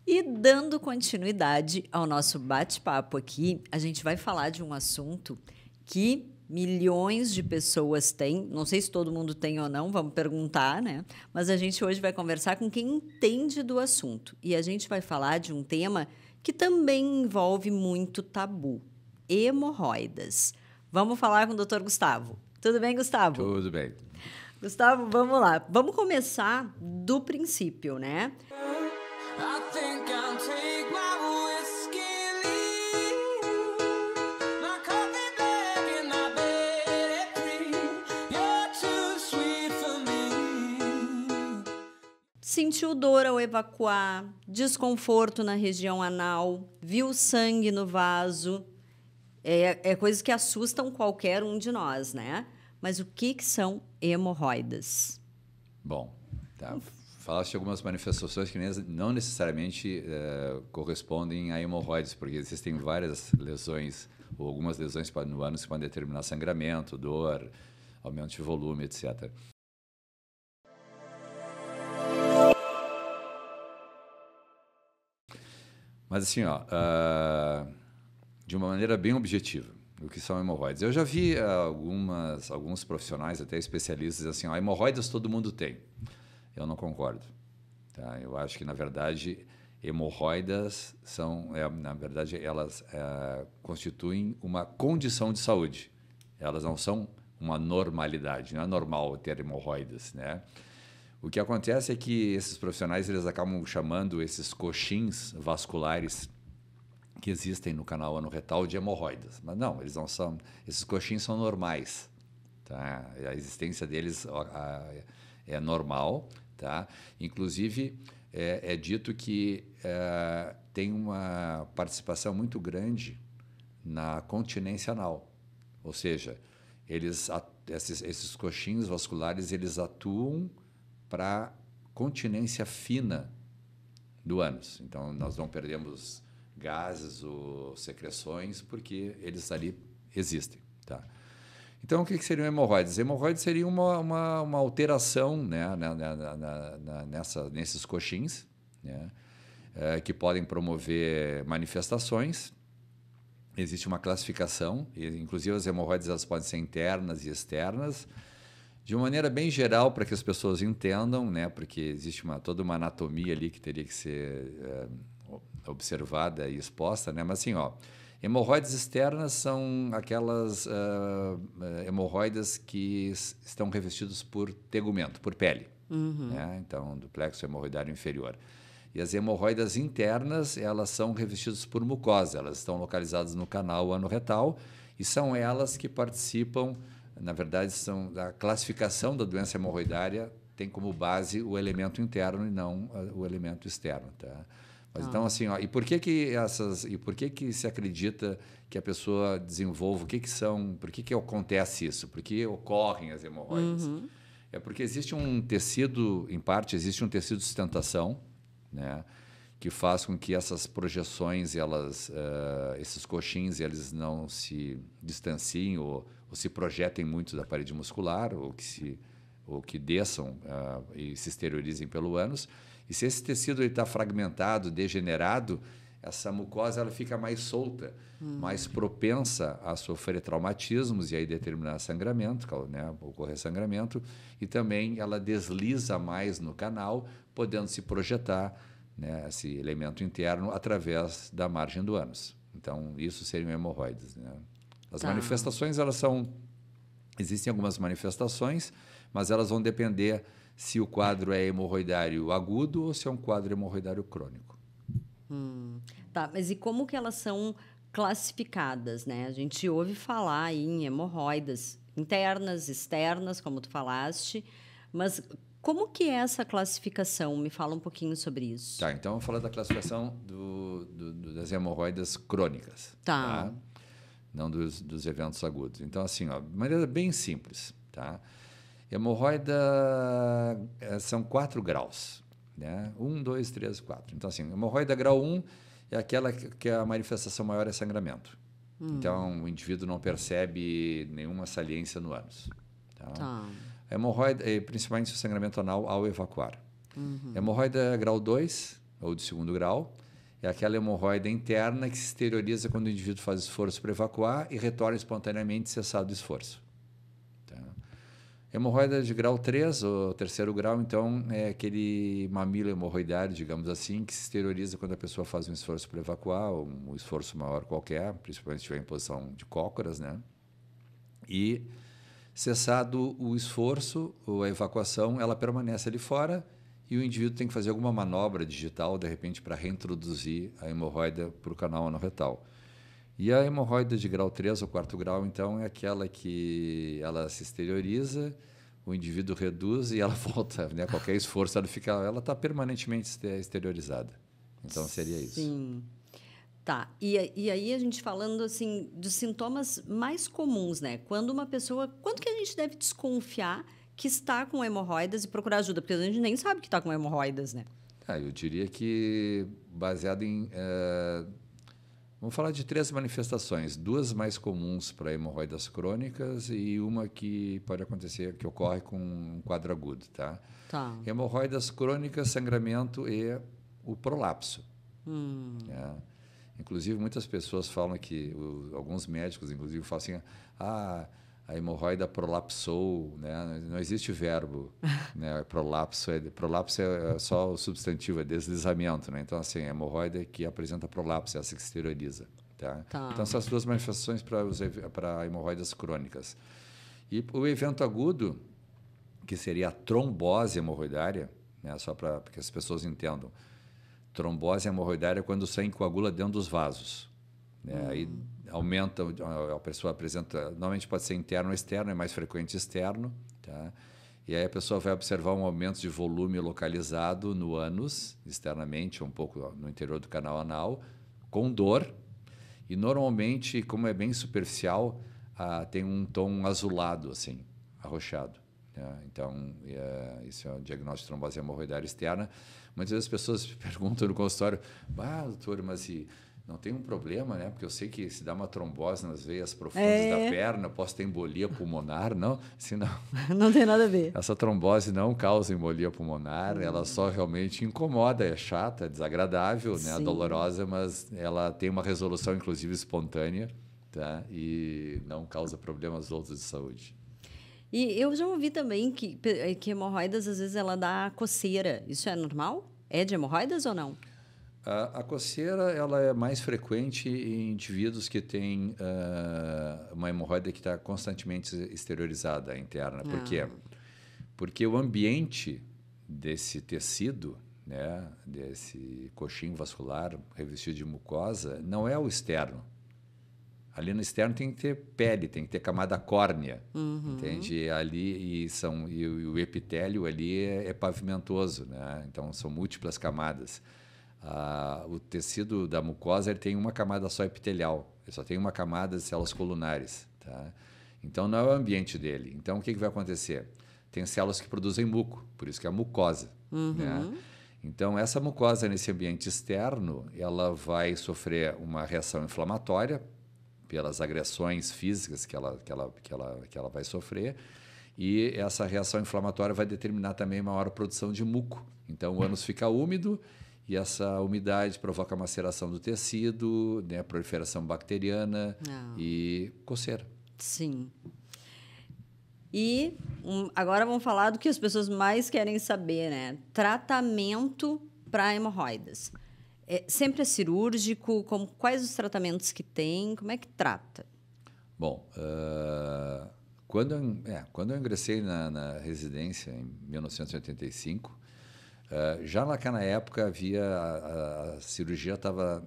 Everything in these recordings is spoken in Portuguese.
E dando continuidade ao nosso bate-papo aqui, a gente vai falar de um assunto que milhões de pessoas têm. Não sei se todo mundo tem ou não, vamos perguntar, né? Mas a gente hoje vai conversar com quem entende do assunto. E a gente vai falar de um tema que também envolve muito tabu: hemorroidas. Vamos falar com o Dr. Gustavo. Tudo bem, Gustavo? Tudo bem. Gustavo, vamos lá. Vamos começar do princípio, né? I think I'll take my whiskey leave, my coffee black and my bed at 3. You're too sweet for me. Sentiu dor ao evacuar, desconforto na região anal, viu sangue no vaso. É coisas que assustam qualquer um de nós, né? Mas o que são hemorroidas? Bom, tá. Falaste de algumas manifestações que não necessariamente correspondem a hemorroides, porque existem várias lesões, ou algumas lesões no ânus que podem determinar sangramento, dor, aumento de volume, etc. Mas assim, ó, de uma maneira bem objetiva, o que são hemorroides. Eu já vi alguns profissionais, até especialistas, assim, ó, hemorroidas todo mundo tem. Eu não concordo. Tá? Eu acho que, na verdade, hemorroidas na verdade, elas constituem uma condição de saúde. Elas não são uma normalidade, não é normal ter hemorroidas, né? O que acontece é que esses profissionais eles acabam chamando esses coxins vasculares que existem no canal ano-retal de hemorroidas. Mas não, eles não são. Esses coxins são normais. Tá? A existência deles é normal. Tá? Inclusive, é dito que tem uma participação muito grande na continência anal. Ou seja, esses coxins vasculares eles atuam para continência fina do ânus. Então, nós não perdemos gases ou secreções porque eles ali existem. Tá? Então, o que seriam hemorroides? Hemorroides seria uma alteração, né, nesses coxins, né, que podem promover manifestações. Existe uma classificação, inclusive as hemorroides elas podem ser internas e externas. De uma maneira bem geral, para que as pessoas entendam, né, porque existe toda uma anatomia ali que teria que ser observada e exposta, né, mas assim, ó, hemorroides externas são aquelas hemorroidas que estão revestidas por tegumento, por pele, né? Então, do plexo hemorroidário inferior. E as hemorroidas internas, elas são revestidas por mucosa, elas estão localizadas no canal ano-retal e são elas que participam, na verdade, são a classificação da doença hemorroidária tem como base o elemento interno e não o elemento externo, tá? Mas então assim, ó, e por que se acredita que a pessoa desenvolve, por que acontece isso? Por que ocorrem as hemorroidas? É porque existe um tecido, em parte, existe um tecido de sustentação, né, que faz com que essas projeções, esses coxins, eles não se distanciem ou se projetem muito da parede muscular, ou que desçam e se exteriorizem pelo ânus. E se esse tecido está fragmentado, degenerado, essa mucosa ela fica mais solta, mais propensa a sofrer traumatismos e aí determinar sangramento, né, ocorrer sangramento, e também ela desliza mais no canal, podendo se projetar, né, esse elemento interno através da margem do ânus. Então, isso seriam hemorroides, né? As manifestações, existem algumas manifestações, mas elas vão depender se o quadro é hemorroidário agudo ou se é um quadro hemorroidário crônico. Tá, mas e como que elas são classificadas, né? A gente ouve falar aí em hemorroidas internas, externas, como tu falaste, mas como que é essa classificação? Me fala um pouquinho sobre isso. Tá, então vamos falar da classificação das hemorroidas crônicas. Tá. Não dos eventos agudos. Então, assim, ó, de maneira bem simples, tá? Hemorroida são 4 graus, né? 1, 2, 3, 4. Então, assim, hemorroida grau 1 é aquela que a manifestação maior é sangramento. Então, o indivíduo não percebe nenhuma saliência no ânus. Tá? A hemorroida, principalmente o sangramento anal ao evacuar. Hemorroida grau 2, ou de segundo grau. É aquela hemorroida interna que se exterioriza quando o indivíduo faz esforço para evacuar e retorna espontaneamente cessado o esforço. Tá? Hemorroida de grau 3 ou terceiro grau, então, é aquele mamilo hemorroidário, digamos assim, que se exterioriza quando a pessoa faz um esforço para evacuar, ou um esforço maior qualquer, principalmente se estiver em posição de cócoras, né? E, cessado o esforço, ou a evacuação, ela permanece ali fora e o indivíduo tem que fazer alguma manobra digital, de repente, para reintroduzir a hemorroida para o canal anorretal. E a hemorroida de grau 3 ou quarto grau, então, é aquela que ela se exterioriza, o indivíduo reduz e ela volta, né? Qualquer esforço, ela está permanentemente exteriorizada. Então, seria isso. Sim. Tá. E aí a gente falando assim dos sintomas mais comuns, né? Quando que a gente deve desconfiar que está com hemorroidas e procurar ajuda? Porque a gente nem sabe que está com hemorroidas, né? Eu diria que baseado em... vamos falar de 3 manifestações, 2 mais comuns para hemorroidas crônicas e uma que pode acontecer, que ocorre com um quadro agudo, tá? Tá. Hemorroidas crônicas, sangramento e o prolapso. Né? Inclusive, muitas pessoas falam que, alguns médicos, inclusive, falam assim, a hemorroida prolapsou, né? Não existe verbo, né? Prolapso é só o substantivo, é deslizamento, né? Então, assim, a hemorroida que apresenta prolapso, essa que se exterioriza, tá? Então, essas 2 manifestações para hemorroidas crônicas. E o evento agudo, que seria a trombose hemorroidária, né? Só para que as pessoas entendam. Trombose hemorroidária é quando o sangue coagula dentro dos vasos. Né? Aí aumenta, a pessoa apresenta, normalmente pode ser interno ou externo, é mais frequente externo. Tá? E aí a pessoa vai observar um aumento de volume localizado no ânus, externamente, um pouco no interior do canal anal, com dor. E normalmente, como é bem superficial, tem um tom azulado, assim, arroxado. Então, isso é um diagnóstico de trombose hemorroidária externa. Muitas vezes as pessoas perguntam no consultório, doutor, mas não tem um problema, né? Porque eu sei que se dá uma trombose nas veias profundas da perna, eu posso ter embolia pulmonar. Não, assim, não. Não tem nada a ver. Essa trombose não causa embolia pulmonar, ela só realmente incomoda, é chata, é desagradável, né? Dolorosa, mas ela tem uma resolução, inclusive, espontânea, tá? E não causa problemas outros de saúde. E eu já ouvi também que hemorroidas, às vezes, ela dá coceira. Isso é normal? É de hemorroidas ou não? A coceira ela é mais frequente em indivíduos que têm uma hemorroida que está constantemente exteriorizada, interna. Por quê? Porque o ambiente desse tecido, né, desse coxinho vascular revestido de mucosa, não é o externo. Ali no externo tem que ter pele, tem que ter camada córnea, entende? Ali e o epitélio ali é pavimentoso, né? Então são múltiplas camadas. O tecido da mucosa ele tem uma camada só epitelial, ele só tem uma camada de células colunares, tá? Então não é o ambiente dele. Então o que vai acontecer? Tem células que produzem muco, por isso que é a mucosa, né? Então essa mucosa nesse ambiente externo, ela vai sofrer uma reação inflamatória pelas agressões físicas que ela vai sofrer, e essa reação inflamatória vai determinar também maior produção de muco. Então, o ânus fica úmido e essa umidade provoca maceração do tecido, né, proliferação bacteriana e coceira. Sim. E agora vamos falar do que as pessoas mais querem saber, né? Tratamento para hemorroidas. Sempre é cirúrgico? Quais os tratamentos que tem? Como é que trata? Bom, quando eu ingressei na residência em 1985, já naquela época a cirurgia estava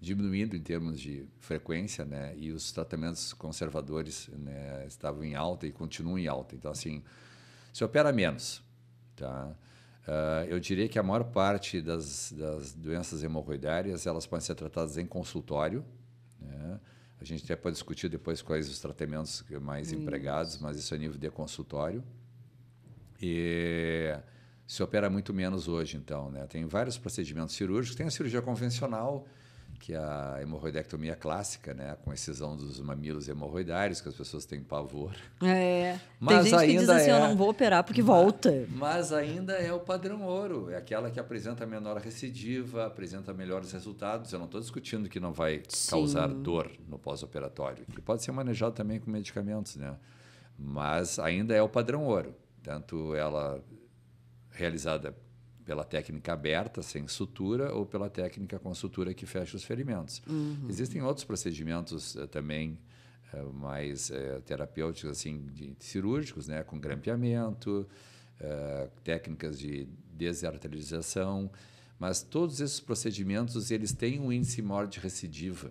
diminuindo em termos de frequência, né? E os tratamentos conservadores, né, estavam em alta e continuam em alta. Então, assim, se opera menos, tá? Eu diria que a maior parte das doenças hemorroidárias elas podem ser tratadas em consultório, né? A gente até pode discutir depois quais os tratamentos mais empregados, mas isso é nível de consultório. E se opera muito menos hoje, então, né? Tem vários procedimentos cirúrgicos. Tem a cirurgia convencional, que é a hemorroidectomia clássica, né, com excisão dos mamilos hemorroidários, que as pessoas têm pavor. Tem Mas gente que diz ainda assim, eu não vou operar porque volta. Mas ainda é o padrão ouro, é aquela que apresenta menor recidiva, apresenta melhores resultados. Eu não estou discutindo que não vai causar dor no pós-operatório, que pode ser manejado também com medicamentos, né? Mas ainda é o padrão ouro, tanto ela realizada pela técnica aberta, sem sutura, ou pela técnica com sutura que fecha os ferimentos. Existem outros procedimentos também mais terapêuticos, assim, cirúrgicos, né, com grampeamento, técnicas de desarterialização, mas todos esses procedimentos eles têm um índice maior de recidiva.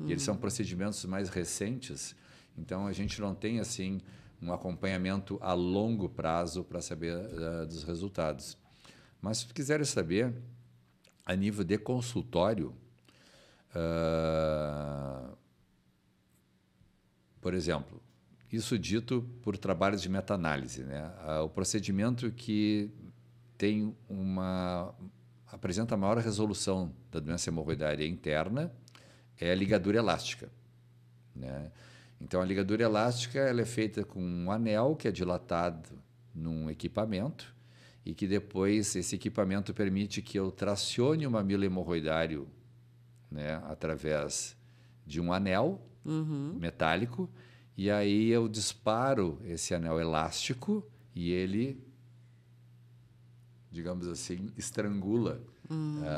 E eles são procedimentos mais recentes, então a gente não tem assim um acompanhamento a longo prazo para saber dos resultados. Mas se quiserem saber, a nível de consultório, por exemplo, isso dito por trabalhos de meta-análise, né? O procedimento que tem apresenta maior resolução da doença hemorroidária interna é a ligadura elástica, né? Então, a ligadura elástica ela é feita com um anel que é dilatado num equipamento e que depois esse equipamento permite que eu tracione o mamilo hemorroidário, né, através de um anel metálico, e aí eu disparo esse anel elástico e ele, digamos assim, estrangula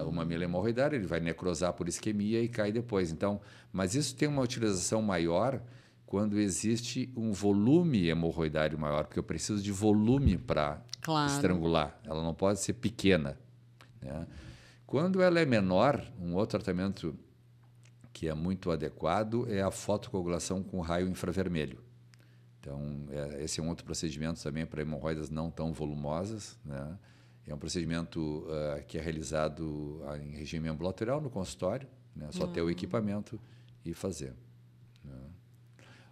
o mamilo hemorroidário, ele vai necrosar por isquemia e cai depois. Então, mas isso tem uma utilização maior quando existe um volume hemorroidário maior, porque eu preciso de volume para estrangular. Ela não pode ser pequena, né? Quando ela é menor, um outro tratamento que é muito adequado é a fotocoagulação com raio infravermelho. Então, esse é um outro procedimento também para hemorroidas não tão volumosas, né? É um procedimento que é realizado em regime ambulatorial no consultório, né? Só ter o equipamento e fazer, né?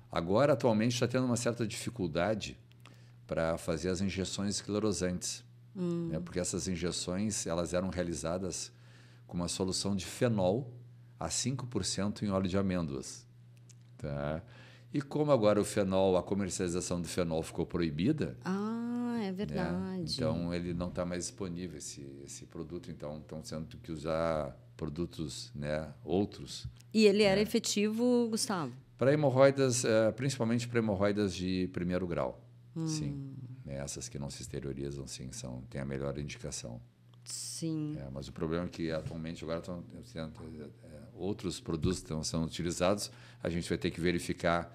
Agora, atualmente, está tendo uma certa dificuldade para fazer as injeções esclerosantes, né? Porque essas injeções elas eram realizadas com uma solução de fenol a 5% em óleo de amêndoas, tá? E como agora o fenol, a comercialização do fenol ficou proibida, é verdade. né? Então, ele não está mais disponível, esse produto. Então, estão tendo que usar produtos, né, outros. E ele era efetivo, Gustavo? Para hemorroidas, principalmente para hemorroidas de primeiro grau, sim. Essas que não se exteriorizam, sim, têm a melhor indicação. Sim. Mas o problema é que, atualmente, agora outros produtos estão sendo utilizados, a gente vai ter que verificar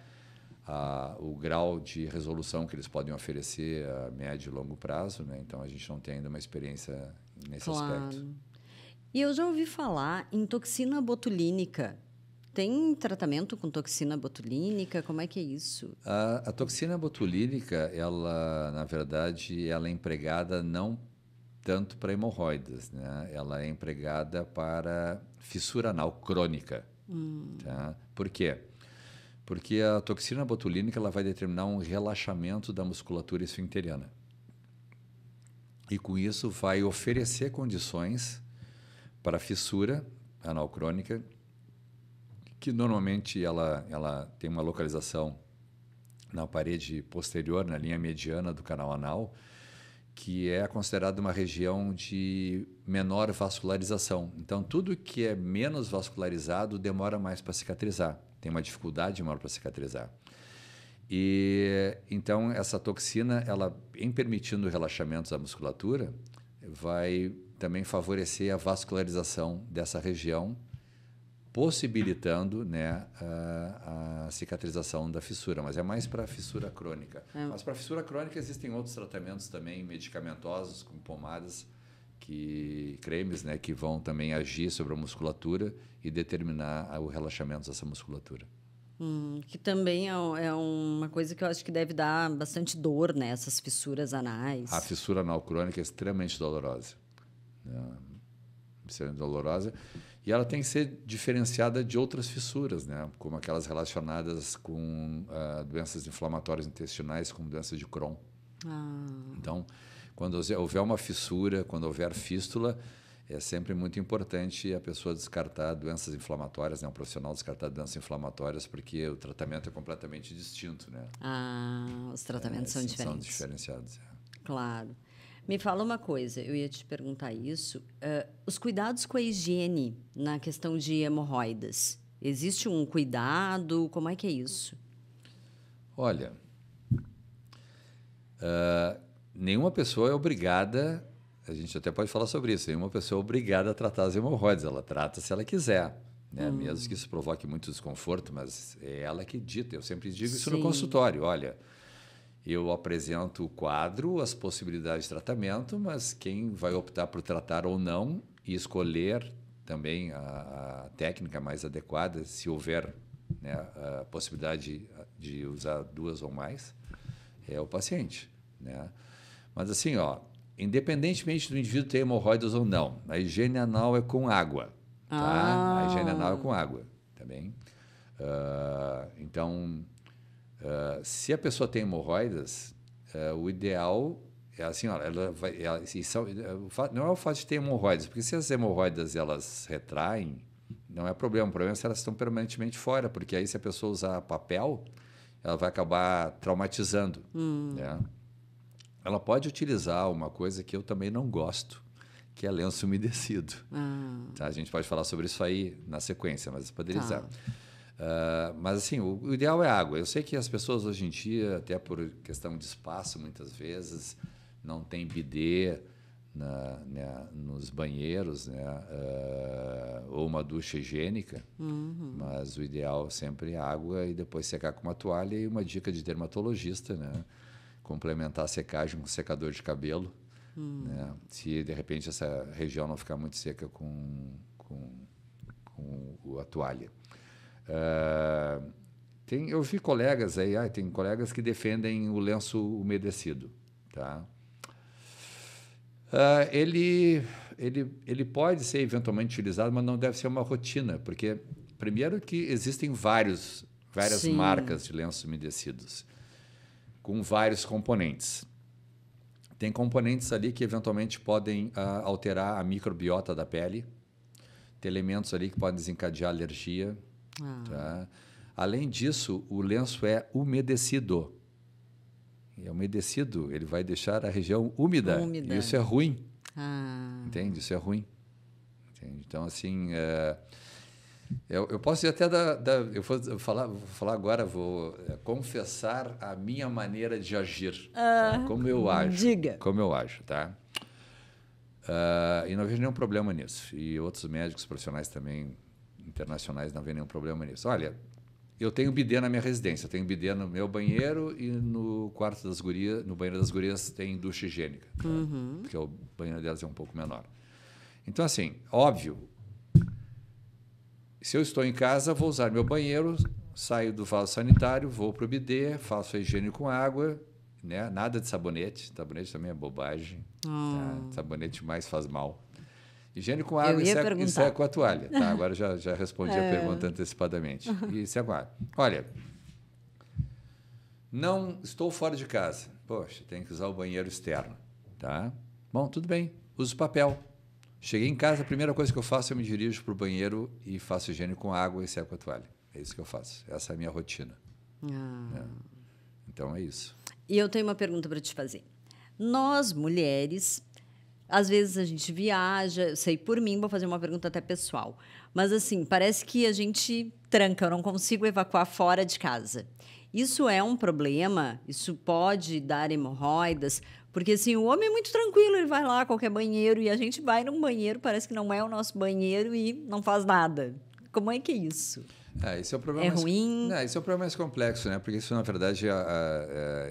o grau de resolução que eles podem oferecer a médio e longo prazo, né? Então, a gente não tem ainda uma experiência nesse aspecto. E eu já ouvi falar em toxina botulínica. Tem tratamento com toxina botulínica? Como é que é isso? A toxina botulínica, ela, na verdade, ela é empregada não tanto para hemorroidas, né? Ela é empregada para fissura anal crônica. Tá? Por quê? Porque a toxina botulínica ela vai determinar um relaxamento da musculatura esfincteriana. E com isso vai oferecer condições para fissura anal crônica, que normalmente ela tem uma localização na parede posterior, na linha mediana do canal anal, que é considerada uma região de menor vascularização. Então, tudo que é menos vascularizado demora mais para cicatrizar, tem uma dificuldade maior para cicatrizar. E então essa toxina, ela, em permitindo relaxamentos da musculatura, vai também favorecer a vascularização dessa região, possibilitando, né, a cicatrização da fissura, mas é mais para fissura crônica. Mas para fissura crônica existem outros tratamentos também medicamentosos, como pomadas, cremes, né, que vão também agir sobre a musculatura e determinar o relaxamento dessa musculatura. Que também é uma coisa que eu acho que deve dar bastante dor, né, essas fissuras anais. A fissura anal crônica é extremamente dolorosa, né? Extremamente dolorosa. E ela tem que ser diferenciada de outras fissuras, né? Como aquelas relacionadas com doenças inflamatórias intestinais, como doença de Crohn. Então, quando houver uma fissura, quando houver fístula, é sempre muito importante a pessoa descartar doenças inflamatórias, né? Um profissional descartar doenças inflamatórias, porque o tratamento é completamente distinto, né? Os tratamentos são São diferentes. diferenciados. Claro. Me fala uma coisa, eu ia te perguntar isso. Os cuidados com a higiene na questão de hemorroidas. Existe um cuidado? Como é que é isso? Olha, nenhuma pessoa é obrigada, a gente até pode falar sobre isso, nenhuma pessoa é obrigada a tratar as hemorroidas, ela trata se ela quiser, né? Mesmo que isso provoque muito desconforto, mas é ela que dita. Eu sempre digo isso no Sim. consultório, olha, eu apresento o quadro, as possibilidades de tratamento, mas quem vai optar por tratar ou não e escolher também a técnica mais adequada, se houver, né, a possibilidade de usar 2 ou mais, é o paciente, né? Mas assim, ó, independentemente do indivíduo ter hemorroidas ou não, a higiene anal é com água, tá? A higiene anal é com água, tá bem? Então, se a pessoa tem hemorroidas, o ideal é assim, ó, não é o fato de ter hemorroidas, porque se as hemorroidas elas retraem, não é problema. O problema é se elas estão permanentemente fora, porque aí se a pessoa usar papel, ela vai acabar traumatizando, né? Ela pode utilizar uma coisa que eu também não gosto, que é lenço umedecido. Tá? A gente pode falar sobre isso aí na sequência, mas poderia usar. Mas assim, o ideal é água. Eu sei que as pessoas hoje em dia, até por questão de espaço, muitas vezes, não tem bidê nos banheiros, né? Ou uma ducha higiênica, mas o ideal sempre é água e depois secar com uma toalha. E uma dica de dermatologista, né? Complementar a secagem com secador de cabelo, né? Se de repente essa região não ficar muito seca com a toalha. Eu vi colegas aí, tem colegas que defendem o lenço umedecido, tá? Ele pode ser eventualmente utilizado, mas não deve ser uma rotina, porque primeiro que existem várias Sim. marcas de lenços umedecidos com vários componentes. Tem componentes ali que eventualmente podem alterar a microbiota da pele, tem elementos ali que podem desencadear alergia. Tá? Além disso, o lenço é umedecido. E umedecido, ele vai deixar a região úmida. E isso é ruim. Entende? Isso é ruim. Entende? Então, assim, eu posso ir até eu vou falar agora, vou confessar a minha maneira de agir. Tá? Como eu ajo. Diga. Como eu ajo, tá? E não vejo nenhum problema nisso. E outros médicos profissionais também internacionais não veem nenhum problema nisso. Olha, eu tenho bidê na minha residência, eu tenho bidê no meu banheiro e no quarto das gurias, no banheiro das gurias tem ducha higiênica, tá? Porque o banheiro delas é um pouco menor. Então, assim, óbvio, se eu estou em casa, vou usar meu banheiro, saio do vaso sanitário, vou para o bidê, faço a higiene com água, né? Nada de sabonete. Sabonete também é bobagem. Tá? Sabonete mais faz mal. Higiene com água e seco com a toalha. Tá? Agora já respondi a pergunta antecipadamente. E seco com água. Olha, não estou fora de casa. Poxa, tem que usar o banheiro externo. Tá? Bom, tudo bem. Uso papel. Cheguei em casa, a primeira coisa que eu faço, eu me dirijo para o banheiro e faço higiene com água e seco com a toalha. É isso que eu faço. Essa é a minha rotina. Né? Então, é isso. E eu tenho uma pergunta para te fazer. Nós, mulheres, às vezes a gente viaja, eu sei por mim, vou fazer uma pergunta até pessoal, mas assim, parece que a gente tranca, eu não consigo evacuar fora de casa. Isso é um problema? Isso pode dar hemorroidas? Porque assim, o homem é muito tranquilo, ele vai lá a qualquer banheiro e a gente vai num banheiro, parece que não é o nosso banheiro e não faz nada. Como é que é isso? Esse é o problema ruim? Não, esse é o problema mais complexo, né? Porque isso, na verdade,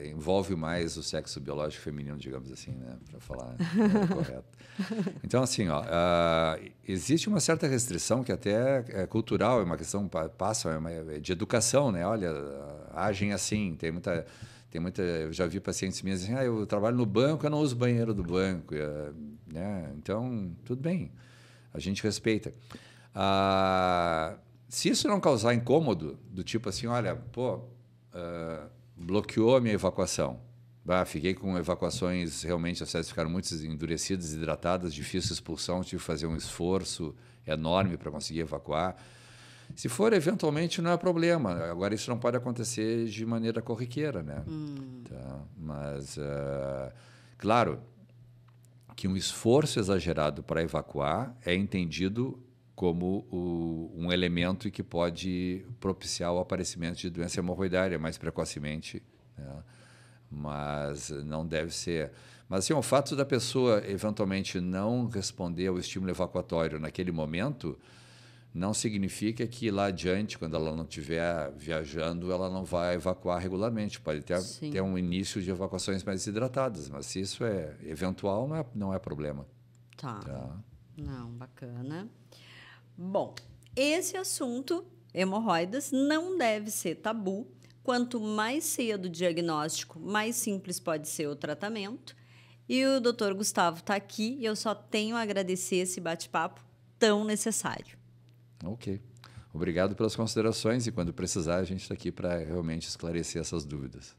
envolve mais o sexo biológico feminino, digamos assim, né? Para falar correto. Então, assim, existe uma certa restrição que até é cultural, é uma questão de educação, né? Olha, agem assim, tem muita, eu já vi pacientes minhas assim, eu trabalho no banco, eu não uso banheiro do banco, né? Então, tudo bem, a gente respeita. Se isso não causar incômodo, do tipo assim, olha, bloqueou a minha evacuação, Fiquei com evacuações, realmente as fezes ficaram muito endurecidas, desidratadas, difícil expulsão, tive que fazer um esforço enorme para conseguir evacuar. Se for, eventualmente, não é problema. Agora, isso não pode acontecer de maneira corriqueira, né? Tá? Mas, claro, que um esforço exagerado para evacuar é entendido como um elemento que pode propiciar o aparecimento de doença hemorroidária mais precocemente, né? Mas não deve ser. Mas assim, o fato da pessoa eventualmente não responder ao estímulo evacuatório naquele momento não significa que lá adiante, quando ela não estiver viajando, ela não vai evacuar regularmente. Pode ter um início de evacuações mais hidratadas, mas se isso é eventual, não é problema. Tá. Não, bacana. Bom, esse assunto, hemorroidas, não deve ser tabu. Quanto mais cedo o diagnóstico, mais simples pode ser o tratamento. E o Dr. Gustavo está aqui e eu só tenho a agradecer esse bate-papo tão necessário. Ok. Obrigado pelas considerações e quando precisar a gente está aqui para realmente esclarecer essas dúvidas.